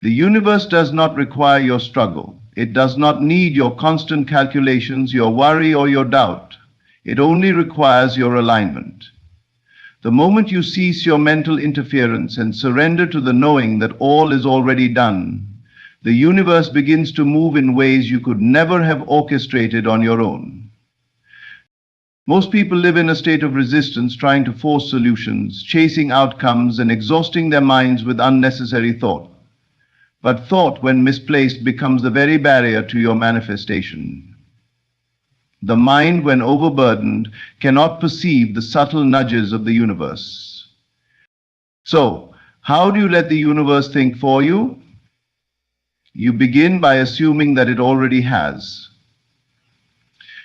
The universe does not require your struggle. It does not need your constant calculations, your worry, or your doubt. It only requires your alignment. The moment you cease your mental interference and surrender to the knowing that all is already done, the universe begins to move in ways you could never have orchestrated on your own. Most people live in a state of resistance, trying to force solutions, chasing outcomes, and exhausting their minds with unnecessary thought. But thought, when misplaced, becomes the very barrier to your manifestation. The mind, when overburdened, cannot perceive the subtle nudges of the universe. So, how do you let the universe think for you? You begin by assuming that it already has.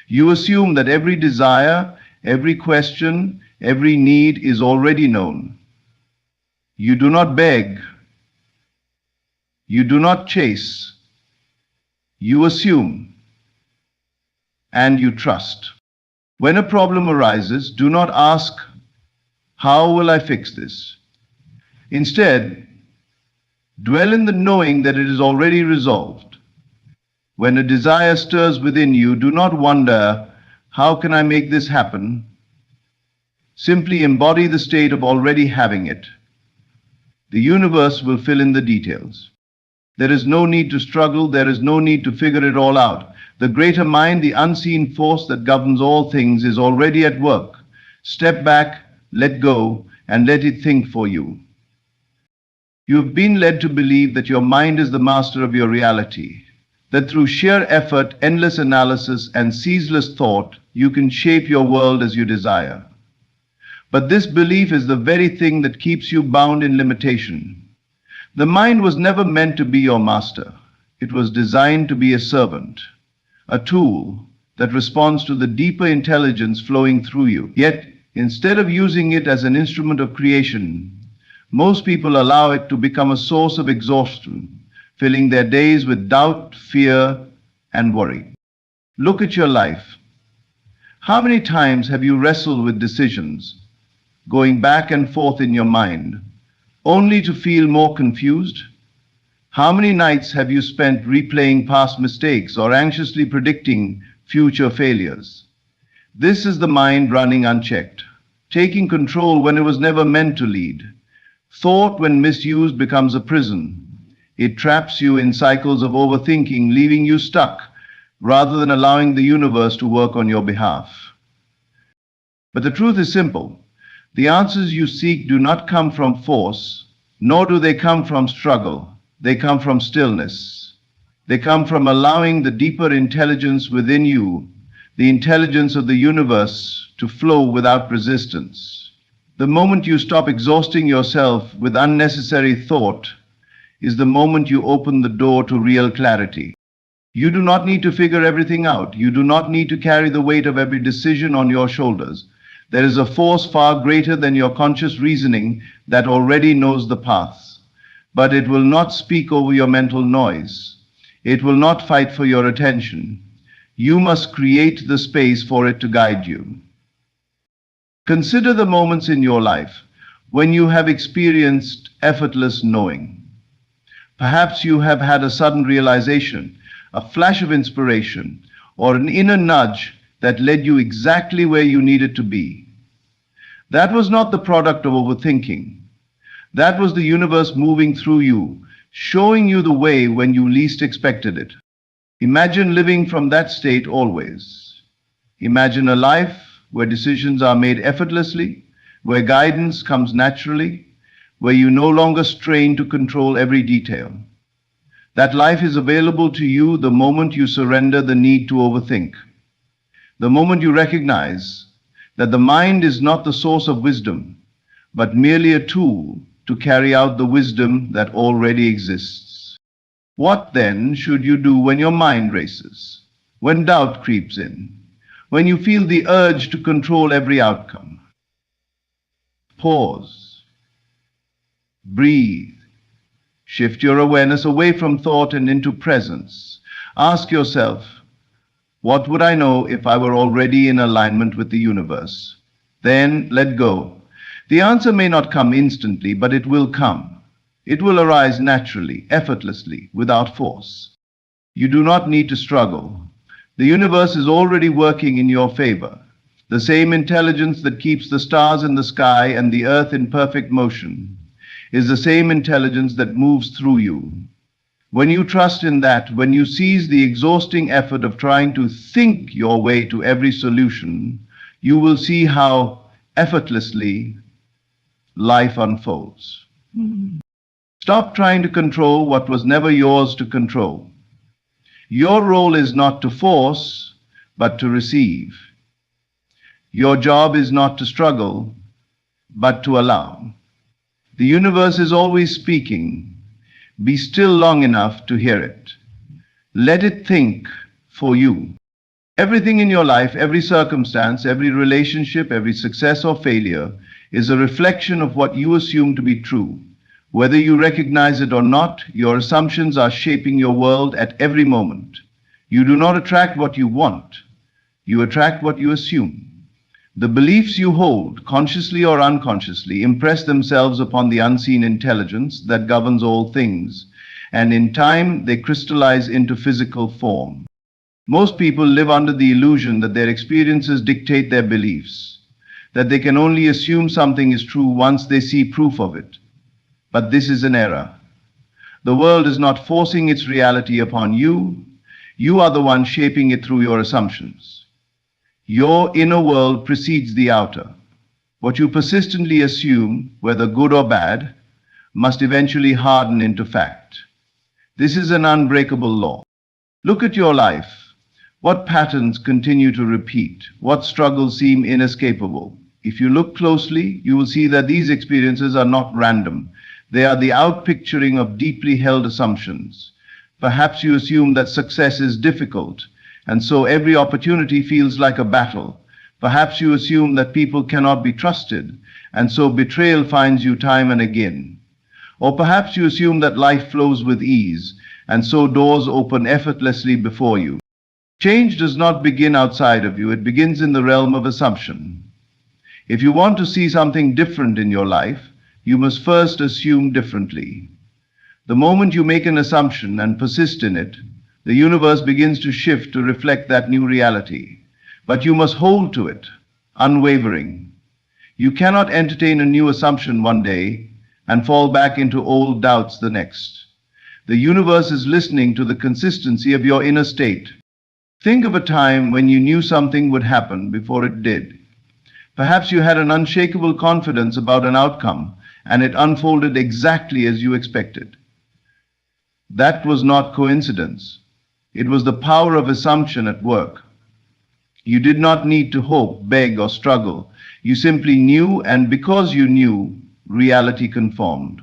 You assume that every desire, every question, every need is already known. You do not beg. You do not chase. You assume. And you trust. When a problem arises, do not ask, "How will I fix this?" Instead, dwell in the knowing that it is already resolved. When a desire stirs within you, do not wonder, "How can I make this happen?" Simply embody the state of already having it. The universe will fill in the details. There is no need to struggle. There is no need to figure it all out. The greater mind, the unseen force that governs all things, is already at work. Step back, let go, and let it think for you. You have been led to believe that your mind is the master of your reality, that through sheer effort, endless analysis, and ceaseless thought, you can shape your world as you desire. But this belief is the very thing that keeps you bound in limitation. The mind was never meant to be your master. It was designed to be a servant, a tool that responds to the deeper intelligence flowing through you. Yet, instead of using it as an instrument of creation, most people allow it to become a source of exhaustion, filling their days with doubt, fear, and worry. Look at your life. How many times have you wrestled with decisions, going back and forth in your mind, only to feel more confused? How many nights have you spent replaying past mistakes or anxiously predicting future failures? This is the mind running unchecked, taking control when it was never meant to lead. Thought, when misused, becomes a prison. It traps you in cycles of overthinking, leaving you stuck, rather than allowing the universe to work on your behalf. But the truth is simple. The answers you seek do not come from force, nor do they come from struggle. They come from stillness. They come from allowing the deeper intelligence within you, the intelligence of the universe, to flow without resistance. The moment you stop exhausting yourself with unnecessary thought is the moment you open the door to real clarity. You do not need to figure everything out. You do not need to carry the weight of every decision on your shoulders. There is a force far greater than your conscious reasoning that already knows the paths. But it will not speak over your mental noise. It will not fight for your attention. You must create the space for it to guide you. Consider the moments in your life when you have experienced effortless knowing. Perhaps you have had a sudden realization, a flash of inspiration, or an inner nudge that led you exactly where you needed to be. That was not the product of overthinking. That was the universe moving through you, showing you the way when you least expected it. Imagine living from that state always. Imagine a life where decisions are made effortlessly, where guidance comes naturally, where you no longer strain to control every detail. That life is available to you the moment you surrender the need to overthink. The moment you recognize that the mind is not the source of wisdom, but merely a tool to carry out the wisdom that already exists. What then should you do when your mind races, when doubt creeps in, when you feel the urge to control every outcome? Pause. Breathe. Shift your awareness away from thought and into presence. Ask yourself, what would I know if I were already in alignment with the universe? Then let go. The answer may not come instantly, but it will come. It will arise naturally, effortlessly, without force. You do not need to struggle. The universe is already working in your favor. The same intelligence that keeps the stars in the sky and the earth in perfect motion is the same intelligence that moves through you. When you trust in that, when you cease the exhausting effort of trying to think your way to every solution, you will see how effortlessly life unfolds. Stop trying to control what was never yours to control. Your role is not to force, but to receive. Your job is not to struggle, but to allow. The universe is always speaking. Be still long enough to hear it. Let it think for you. Everything in your life, every circumstance, every relationship, every success or failure is a reflection of what you assume to be true. Whether you recognize it or not, your assumptions are shaping your world at every moment. You do not attract what you want. You attract what you assume. The beliefs you hold, consciously or unconsciously, impress themselves upon the unseen intelligence that governs all things, and in time they crystallize into physical form. Most people live under the illusion that their experiences dictate their beliefs, that they can only assume something is true once they see proof of it. But this is an error. The world is not forcing its reality upon you. You are the one shaping it through your assumptions. Your inner world precedes the outer. What you persistently assume, whether good or bad, must eventually harden into fact. This is an unbreakable law. Look at your life. What patterns continue to repeat? What struggles seem inescapable? If you look closely, you will see that these experiences are not random. They are the outpicturing of deeply held assumptions. Perhaps you assume that success is difficult, and so every opportunity feels like a battle. Perhaps you assume that people cannot be trusted, and so betrayal finds you time and again. Or perhaps you assume that life flows with ease, and so doors open effortlessly before you. Change does not begin outside of you, it begins in the realm of assumption. If you want to see something different in your life, you must first assume differently. The moment you make an assumption and persist in it, the universe begins to shift to reflect that new reality. But you must hold to it, unwavering. You cannot entertain a new assumption one day and fall back into old doubts the next. The universe is listening to the consistency of your inner state. Think of a time when you knew something would happen before it did. Perhaps you had an unshakable confidence about an outcome, and it unfolded exactly as you expected. That was not coincidence. It was the power of assumption at work. You did not need to hope, beg, or struggle. You simply knew, and because you knew, reality conformed.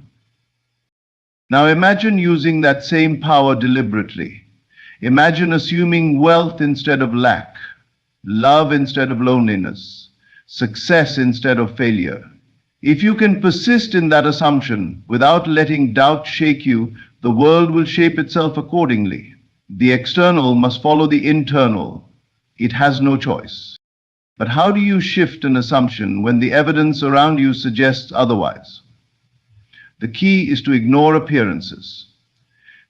Now imagine using that same power deliberately. Imagine assuming wealth instead of lack, love instead of loneliness, success instead of failure. If you can persist in that assumption without letting doubt shake you, the world will shape itself accordingly. The external must follow the internal. It has no choice. But how do you shift an assumption when the evidence around you suggests otherwise? The key is to ignore appearances.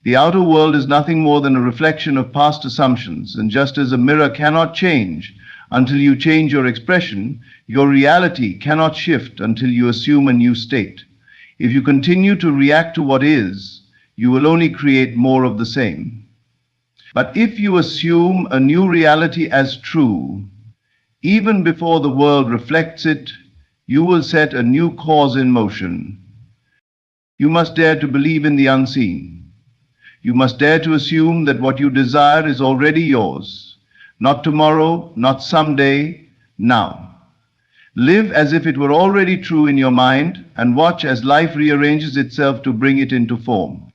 The outer world is nothing more than a reflection of past assumptions, and just as a mirror cannot change until you change your expression, your reality cannot shift until you assume a new state. If you continue to react to what is, you will only create more of the same. But if you assume a new reality as true, even before the world reflects it, you will set a new cause in motion. You must dare to believe in the unseen. You must dare to assume that what you desire is already yours. Not tomorrow, not someday, now. Live as if it were already true in your mind and watch as life rearranges itself to bring it into form.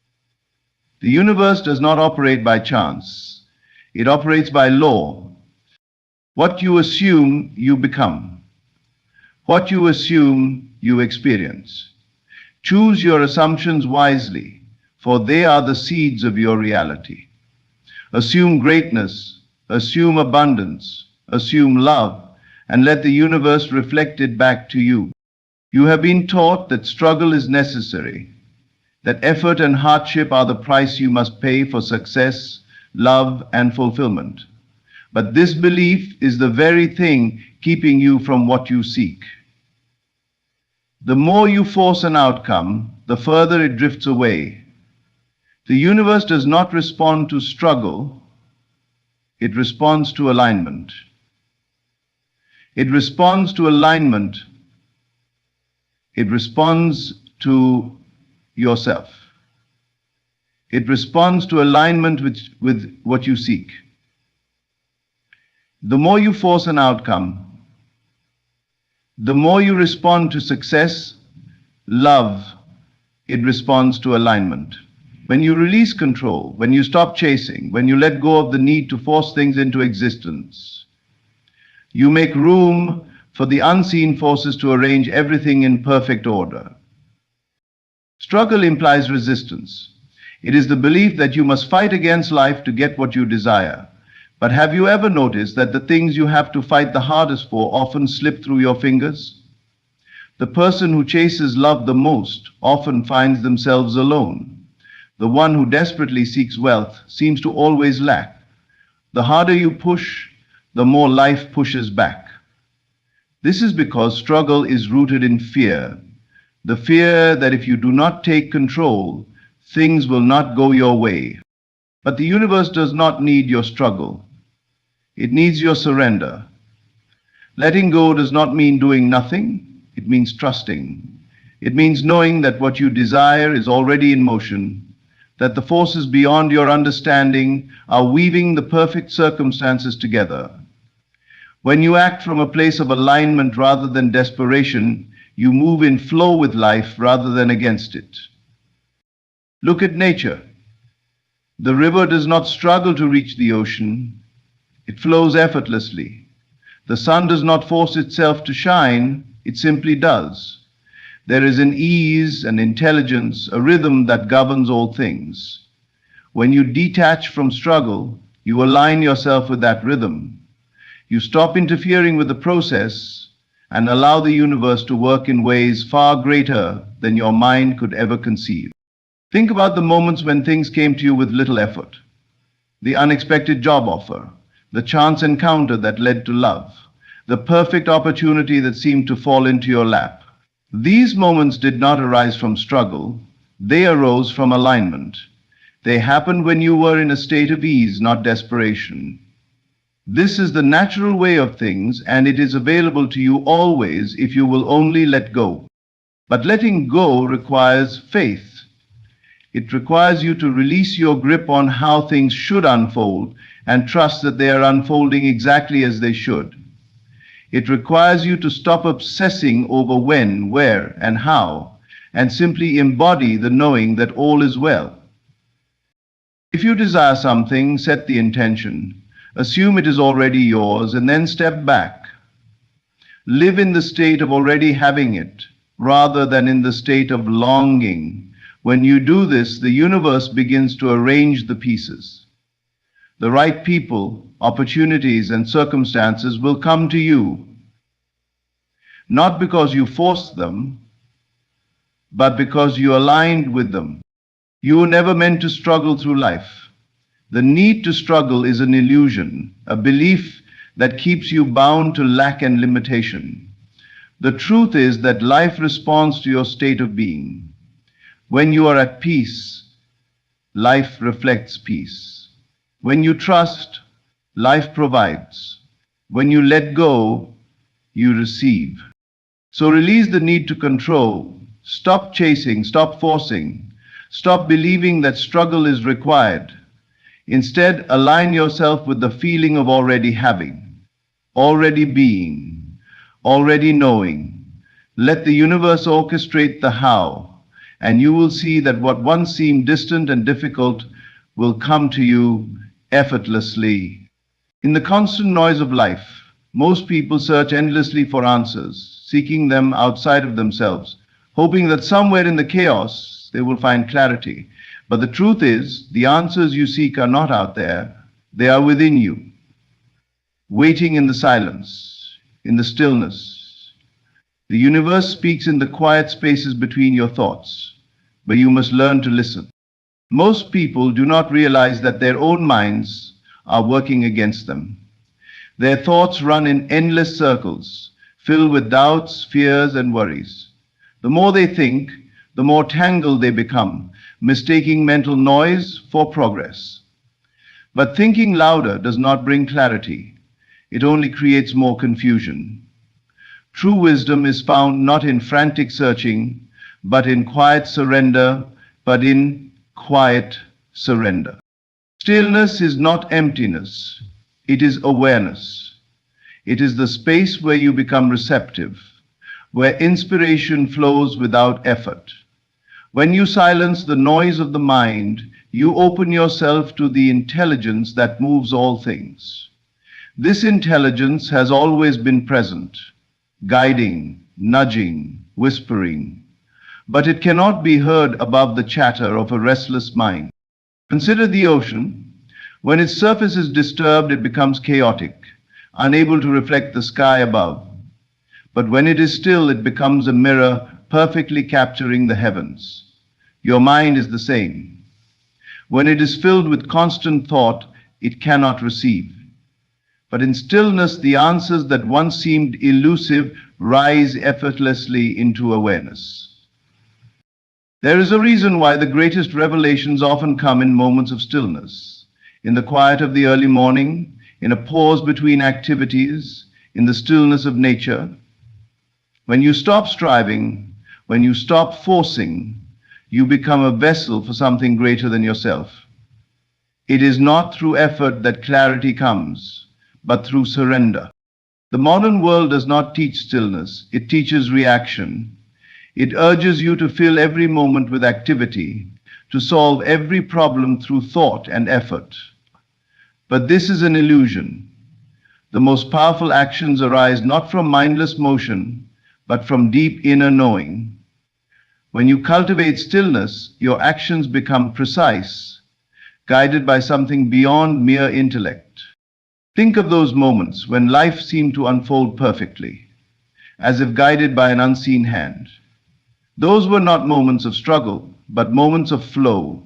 The universe does not operate by chance. It operates by law. What you assume, you become. What you assume, you experience. Choose your assumptions wisely, for they are the seeds of your reality. Assume greatness, assume abundance, assume love, and let the universe reflect it back to you. You have been taught that struggle is necessary. that effort and hardship are the price you must pay for success, love, and fulfillment. But this belief is the very thing keeping you from what you seek. The more you force an outcome, the further it drifts away. The universe does not respond to struggle, it responds to alignment. It responds to alignment. It responds to yourself. It responds to alignment with what you seek. The more you force an outcome, the more you respond to success, love, it responds to alignment. When you release control, when you stop chasing, when you let go of the need to force things into existence, you make room for the unseen forces to arrange everything in perfect order. Struggle implies resistance. It is the belief that you must fight against life to get what you desire. But have you ever noticed that the things you have to fight the hardest for often slip through your fingers? The person who chases love the most often finds themselves alone. The one who desperately seeks wealth seems to always lack. The harder you push, the more life pushes back. This is because struggle is rooted in fear. The fear that if you do not take control, things will not go your way. But the universe does not need your struggle. It needs your surrender. Letting go does not mean doing nothing. It means trusting. It means knowing that what you desire is already in motion, that the forces beyond your understanding are weaving the perfect circumstances together. When you act from a place of alignment rather than desperation, you move in flow with life rather than against it. Look at nature. The river does not struggle to reach the ocean. It flows effortlessly. The sun does not force itself to shine, it simply does. There is an ease, an intelligence, a rhythm that governs all things. When you detach from struggle, you align yourself with that rhythm. You stop interfering with the process and allow the universe to work in ways far greater than your mind could ever conceive. Think about the moments when things came to you with little effort. The unexpected job offer, the chance encounter that led to love, the perfect opportunity that seemed to fall into your lap. These moments did not arise from struggle, they arose from alignment. They happened when you were in a state of ease, not desperation. This is the natural way of things, and it is available to you always if you will only let go. But letting go requires faith. It requires you to release your grip on how things should unfold and trust that they are unfolding exactly as they should. It requires you to stop obsessing over when, where, and how, and simply embody the knowing that all is well. If you desire something, set the intention, assume it is already yours, and then step back. Live in the state of already having it, rather than in the state of longing. When you do this, the universe begins to arrange the pieces. The right people, opportunities, and circumstances will come to you, not because you forced them, but because you aligned with them. You were never meant to struggle through life. The need to struggle is an illusion, a belief that keeps you bound to lack and limitation. The truth is that life responds to your state of being. When you are at peace, life reflects peace. When you trust, life provides. When you let go, you receive. So release the need to control. Stop chasing, stop forcing. Stop believing that struggle is required. Instead, align yourself with the feeling of already having, already being, already knowing. Let the universe orchestrate the how, and you will see that what once seemed distant and difficult will come to you effortlessly. In the constant noise of life, most people search endlessly for answers, seeking them outside of themselves, hoping that somewhere in the chaos they will find clarity. But the truth is, the answers you seek are not out there, they are within you, waiting in the silence, in the stillness. The universe speaks in the quiet spaces between your thoughts, but you must learn to listen. Most people do not realize that their own minds are working against them. Their thoughts run in endless circles, filled with doubts, fears, and worries. The more they think, the more tangled they become, mistaking mental noise for progress. But thinking louder does not bring clarity. It only creates more confusion. True wisdom is found not in frantic searching, but in quiet surrender, Stillness is not emptiness, it is awareness. It is the space where you become receptive, where inspiration flows without effort. When you silence the noise of the mind, you open yourself to the intelligence that moves all things. This intelligence has always been present, guiding, nudging, whispering, but it cannot be heard above the chatter of a restless mind. Consider the ocean. When its surface is disturbed, it becomes chaotic, unable to reflect the sky above. But when it is still, it becomes a mirror perfectly capturing the heavens. Your mind is the same. When it is filled with constant thought, it cannot receive. But in stillness, the answers that once seemed elusive rise effortlessly into awareness. There is a reason why the greatest revelations often come in moments of stillness, in the quiet of the early morning, in a pause between activities, in the stillness of nature. When you stop striving, when you stop forcing, you become a vessel for something greater than yourself. It is not through effort that clarity comes, but through surrender. The modern world does not teach stillness, it teaches reaction. It urges you to fill every moment with activity, to solve every problem through thought and effort. But this is an illusion. The most powerful actions arise not from mindless motion, but from deep inner knowing. When you cultivate stillness, your actions become precise, guided by something beyond mere intellect. Think of those moments when life seemed to unfold perfectly, as if guided by an unseen hand. Those were not moments of struggle, but moments of flow,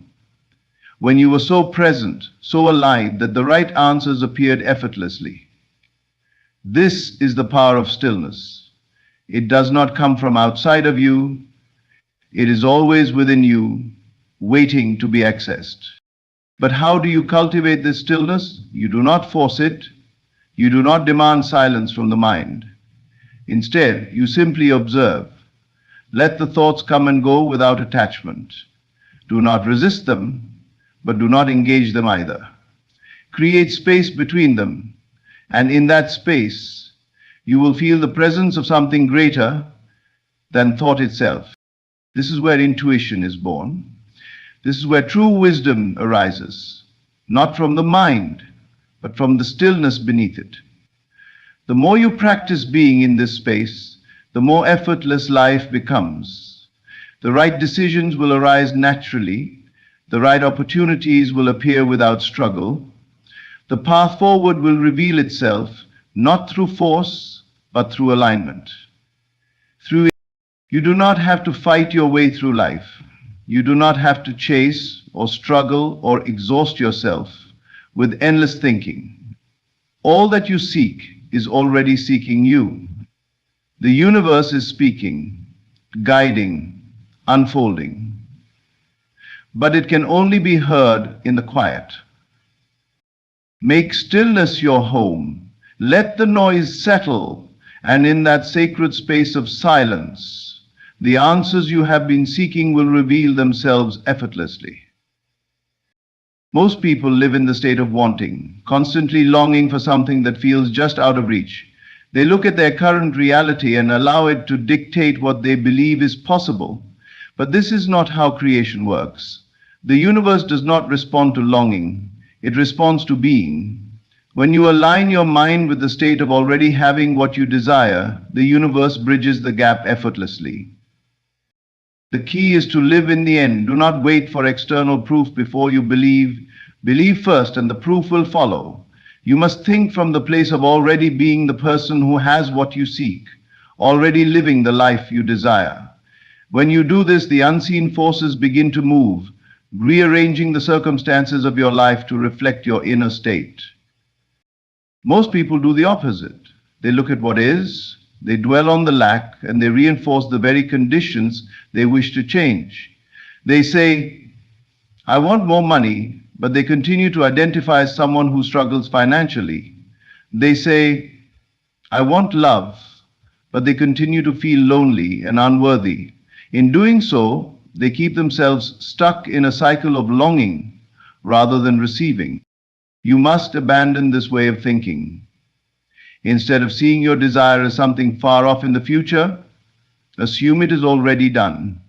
when you were so present, so alive that the right answers appeared effortlessly. This is the power of stillness. It does not come from outside of you. It is always within you, waiting to be accessed. But how do you cultivate this stillness? You do not force it. You do not demand silence from the mind. Instead, you simply observe. Let the thoughts come and go without attachment. Do not resist them, but do not engage them either. Create space between them, and in that space, you will feel the presence of something greater than thought itself. This is where intuition is born. This is where true wisdom arises, not from the mind, but from the stillness beneath it. The more you practice being in this space, the more effortless life becomes. The right decisions will arise naturally. The right opportunities will appear without struggle. The path forward will reveal itself, not through force, but through alignment. Through it, you do not have to fight your way through life. You do not have to chase or struggle or exhaust yourself with endless thinking. All that you seek is already seeking you. The universe is speaking, guiding, unfolding. But it can only be heard in the quiet. Make stillness your home. Let the noise settle, and in that sacred space of silence, the answers you have been seeking will reveal themselves effortlessly. Most people live in the state of wanting, constantly longing for something that feels just out of reach. They look at their current reality and allow it to dictate what they believe is possible. But this is not how creation works. The universe does not respond to longing. It responds to being. When you align your mind with the state of already having what you desire, the universe bridges the gap effortlessly. The key is to live in the end. Do not wait for external proof before you believe. Believe first and the proof will follow. You must think from the place of already being the person who has what you seek, already living the life you desire. When you do this, the unseen forces begin to move, rearranging the circumstances of your life to reflect your inner state. Most people do the opposite. They look at what is, they dwell on the lack, and they reinforce the very conditions they wish to change. They say, I want more money, but they continue to identify as someone who struggles financially. They say, I want love, but they continue to feel lonely and unworthy. In doing so, they keep themselves stuck in a cycle of longing rather than receiving. You must abandon this way of thinking. Instead of seeing your desire as something far off in the future, assume it is already done.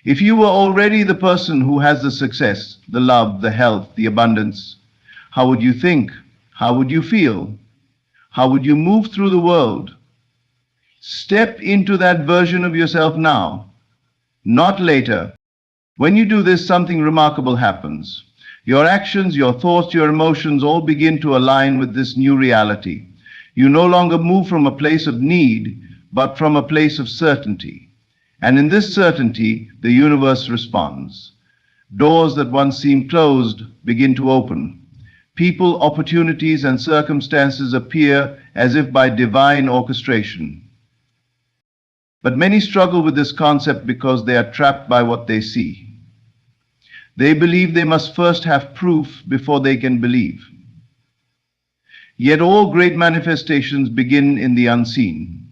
If you were already the person who has the success, the love, the health, the abundance, how would you think? How would you feel? How would you move through the world? Step into that version of yourself now, not later. When you do this, something remarkable happens. Your actions, your thoughts, your emotions all begin to align with this new reality. You no longer move from a place of need, but from a place of certainty. And in this certainty, the universe responds. Doors that once seemed closed begin to open. People, opportunities, and circumstances appear as if by divine orchestration. But many struggle with this concept because they are trapped by what they see. They believe they must first have proof before they can believe. Yet all great manifestations begin in the unseen.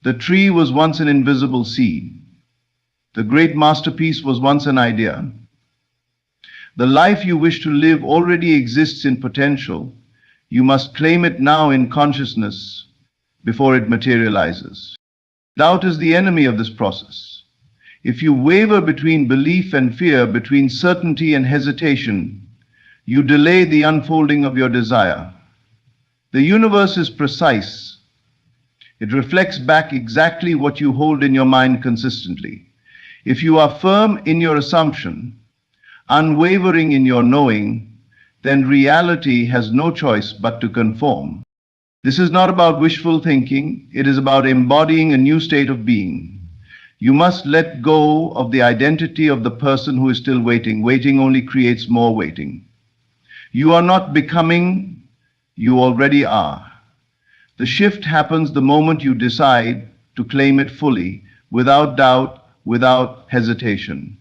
The tree was once an invisible seed. The great masterpiece was once an idea. The life you wish to live already exists in potential. You must claim it now in consciousness before it materializes. Doubt is the enemy of this process. If you waver between belief and fear, between certainty and hesitation, you delay the unfolding of your desire. The universe is precise. It reflects back exactly what you hold in your mind consistently. If you are firm in your assumption, unwavering in your knowing, then reality has no choice but to conform. This is not about wishful thinking. It is about embodying a new state of being. You must let go of the identity of the person who is still waiting. Waiting only creates more waiting. You are not becoming, you already are. The shift happens the moment you decide to claim it fully, without doubt, without hesitation.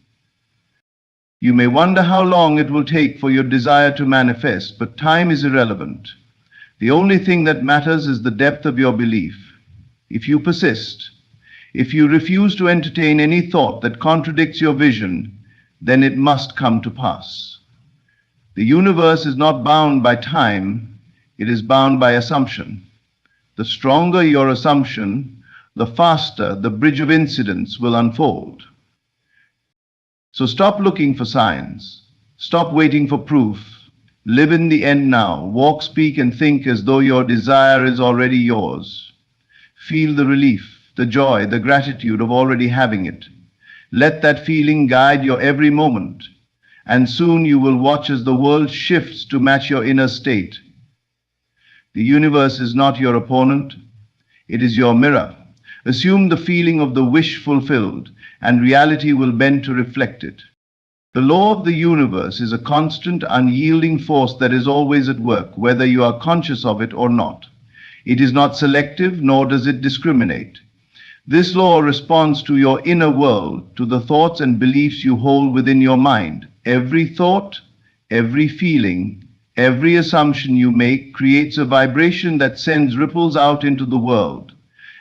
You may wonder how long it will take for your desire to manifest, but time is irrelevant. The only thing that matters is the depth of your belief. If you persist, if you refuse to entertain any thought that contradicts your vision, then it must come to pass. The universe is not bound by time, it is bound by assumption. The stronger your assumption, the faster the bridge of incidents will unfold. So stop looking for signs. Stop waiting for proof. Live in the end now. Walk, speak, and think as though your desire is already yours. Feel the relief, the joy, the gratitude of already having it. Let that feeling guide your every moment, and soon you will watch as the world shifts to match your inner state. The universe is not your opponent, it is your mirror. Assume the feeling of the wish fulfilled, and reality will bend to reflect it. The law of the universe is a constant, unyielding force that is always at work, whether you are conscious of it or not. It is not selective, nor does it discriminate. This law responds to your inner world, to the thoughts and beliefs you hold within your mind. Every thought, every feeling, every assumption you make creates a vibration that sends ripples out into the world,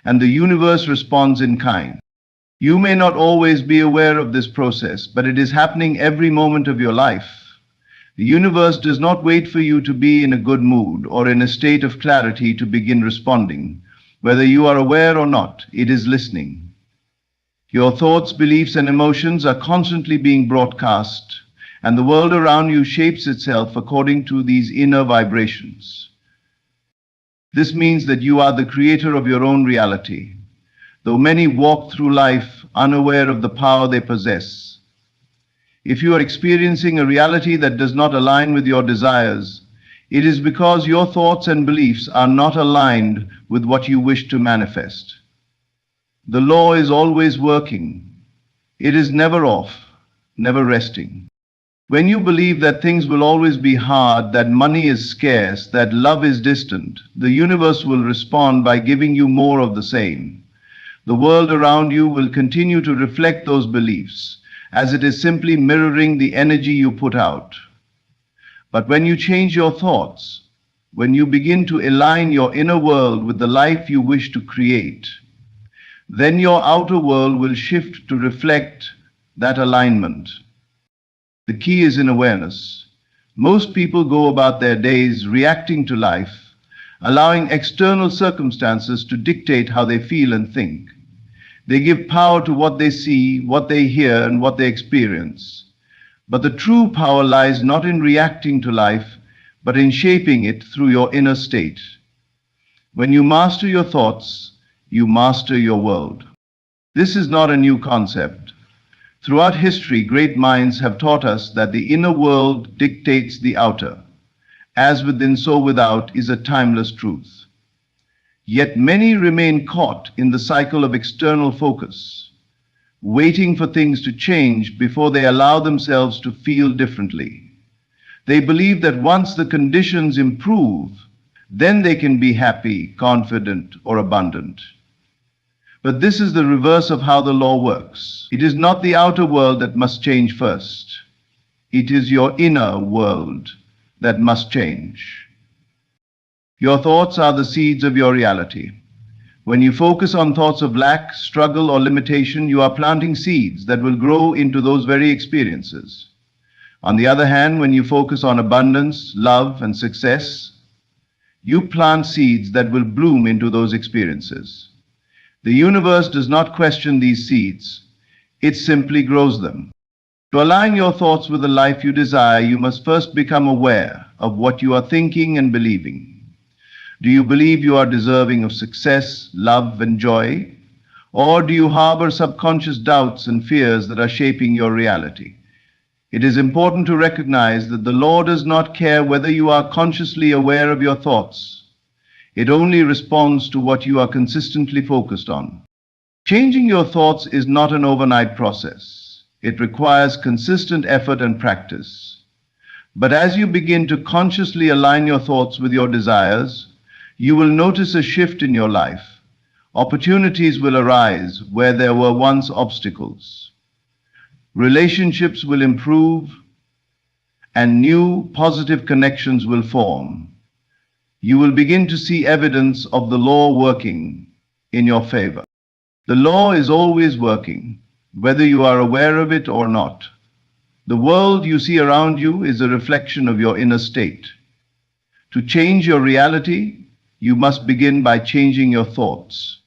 and the universe responds in kind. You may not always be aware of this process, but it is happening every moment of your life. The universe does not wait for you to be in a good mood or in a state of clarity to begin responding. Whether you are aware or not, it is listening. Your thoughts, beliefs, and emotions are constantly being broadcast, and the world around you shapes itself according to these inner vibrations. This means that you are the creator of your own reality. Though many walk through life unaware of the power they possess, if you are experiencing a reality that does not align with your desires, it is because your thoughts and beliefs are not aligned with what you wish to manifest. The law is always working. It is never off, never resting. When you believe that things will always be hard, that money is scarce, that love is distant, the universe will respond by giving you more of the same. The world around you will continue to reflect those beliefs, as it is simply mirroring the energy you put out. But when you change your thoughts, when you begin to align your inner world with the life you wish to create, then your outer world will shift to reflect that alignment. The key is in awareness. Most people go about their days reacting to life, allowing external circumstances to dictate how they feel and think. They give power to what they see, what they hear, and what they experience. But the true power lies not in reacting to life, but in shaping it through your inner state. When you master your thoughts, you master your world. This is not a new concept. Throughout history, great minds have taught us that the inner world dictates the outer. As within, so without is a timeless truth. Yet many remain caught in the cycle of external focus, waiting for things to change before they allow themselves to feel differently. They believe that once the conditions improve, then they can be happy, confident, or abundant. But this is the reverse of how the law works. It is not the outer world that must change first. It is your inner world that must change. Your thoughts are the seeds of your reality. When you focus on thoughts of lack, struggle, or limitation, you are planting seeds that will grow into those very experiences. On the other hand, when you focus on abundance, love, and success, you plant seeds that will bloom into those experiences. The universe does not question these seeds, it simply grows them. To align your thoughts with the life you desire, you must first become aware of what you are thinking and believing. Do you believe you are deserving of success, love, and joy? Or do you harbor subconscious doubts and fears that are shaping your reality? It is important to recognize that the law does not care whether you are consciously aware of your thoughts. It only responds to what you are consistently focused on. Changing your thoughts is not an overnight process. It requires consistent effort and practice. But as you begin to consciously align your thoughts with your desires, you will notice a shift in your life. Opportunities will arise where there were once obstacles. Relationships will improve, and new positive connections will form. You will begin to see evidence of the law working in your favor. The law is always working, whether you are aware of it or not. The world you see around you is a reflection of your inner state. To change your reality, you must begin by changing your thoughts.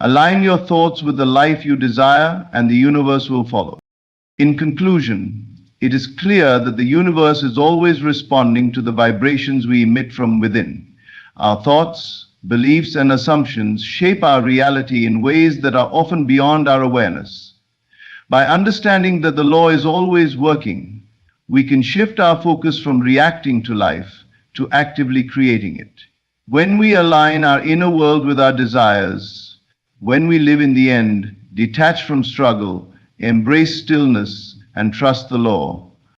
Align your thoughts with the life you desire, and the universe will follow. In conclusion, it is clear that the universe is always responding to the vibrations we emit from within. Our thoughts, beliefs, and assumptions shape our reality in ways that are often beyond our awareness. By understanding that the law is always working, we can shift our focus from reacting to life to actively creating it. When we align our inner world with our desires, when we live in the end, detached from struggle, embrace stillness, and trust the law,